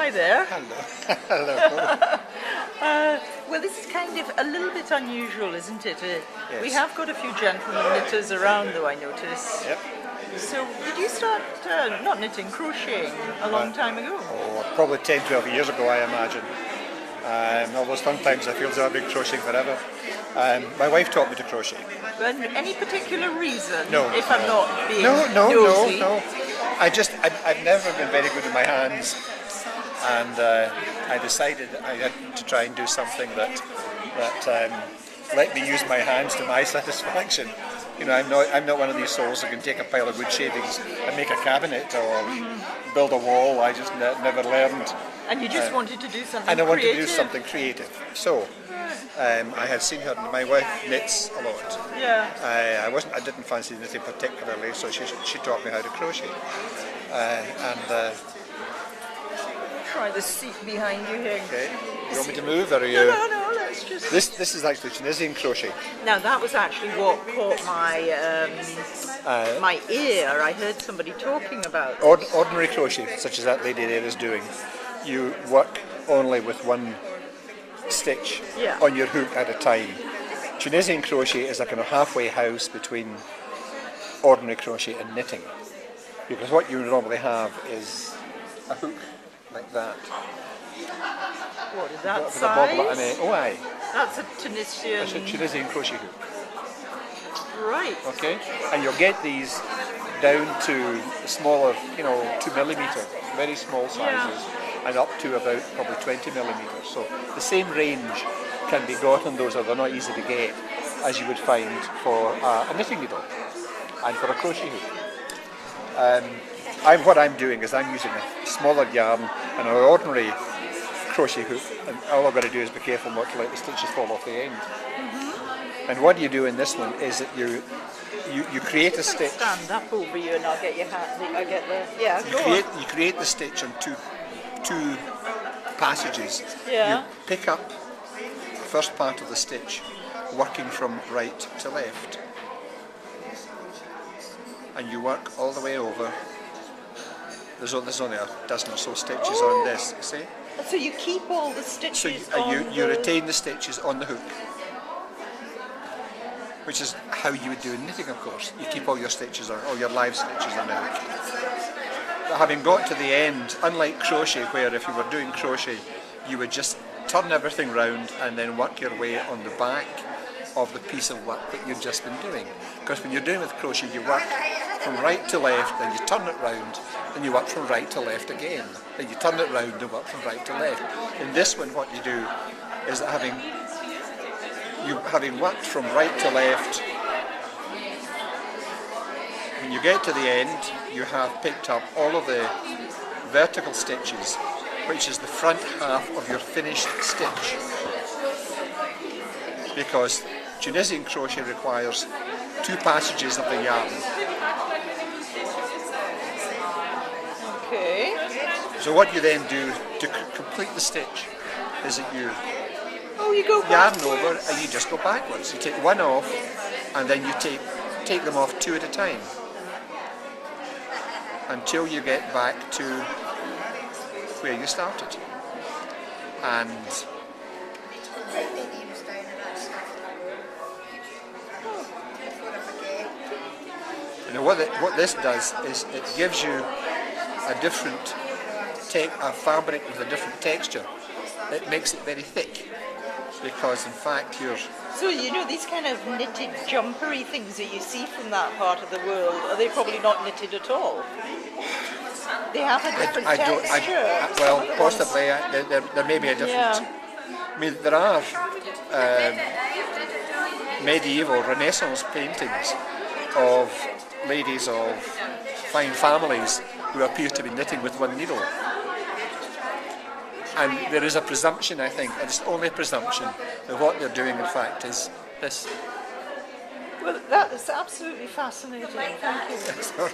Hi there. Hello. Hello. Well, this is kind of a little bit unusual, isn't it? We Yes. have got a few gentlemen knitters around, though, I notice. Yep. So, did you start not knitting, crocheting a long time ago? Oh, probably 10, 12 years ago, I imagine. Although sometimes I feel as though I've been crocheting forever. My wife taught me to crochet. And any particular reason? No. If I'm not being No. nosy? I've never been very good with my hands, and I decided I had to try and do something that let me use my hands to my satisfaction. You know, I'm not one of these souls who can take a pile of wood shavings and make a cabinet or build a wall. I just never learned. And you just wanted to do something And I wanted creative? to do something creative. So I had seen her. My wife knits a lot. Yeah. I didn't fancy knitting particularly, so she taught me how to crochet. Try the seat behind you here. Okay. You want me to move, or are you? No, let's just... This is actually Tunisian crochet. Now that was actually what caught my my ear. I heard somebody talking about it. Ordinary crochet, such as that lady there is doing, you work only with one stitch Yeah. on your hook at a time. Tunisian crochet is a kind of halfway house between ordinary crochet and knitting, because what you normally have is a hook like that. What is that With a bobble and size? aye. That's a Tunisian. It's a Tunisian crochet hook. Right. Okay, and you'll get these down to smaller, 2 millimeter, very small sizes, and up to about probably 20 millimeters. So the same range can be got on those, or they're not easy to get, as you would find for a knitting needle and for a crochet hook. What I'm doing is I'm using a smaller yarn and an ordinary crochet hook, and all I've got to do is be careful not to let the stitches fall off the end. And what you do in this one is that you create a stitch. Stand up over you, and I'll get your hat. I get the You create the stitch on two passages. Yeah. You pick up the first part of the stitch, working from right to left, and you work all the way over. There's only a dozen or so stitches on this. You see? So you keep all the stitches. So you retain the stitches on the hook, which is how you would do in knitting, of course. You keep all your stitches, all your live stitches on the hook. But having got to the end, unlike crochet, where if you were doing crochet, you would just turn everything round and then work your way on the back of the piece of work that you've just been doing. Because when you're doing with crochet, you work from right to left, then you turn it round, then you work from right to left again. Then you turn it round and work from right to left. In this one, what you do is that having worked from right to left, when you get to the end, you have picked up all of the vertical stitches, which is the front half of your finished stitch. Because Tunisian crochet requires two passages of the yarn. Okay. So what you then do to complete the stitch is that you Oh, you go yarn backwards. over and you just go backwards. You take one off and then you take them off two at a time until you get back to where you started. And what this does is it gives you a different a fabric with a different texture. It makes it very thick, because in fact So these kind of knitted jumpery things that you see from that part of the world, are they probably not knitted at all? They have a different texture. Well, possibly there may be a different. Yeah. I mean, there are medieval Renaissance paintings of ladies of fine families who appear to be knitting with one needle. And there is a presumption, I think, and it's only a presumption, that what they're doing in fact is this. Well, that is absolutely fascinating. Thank you.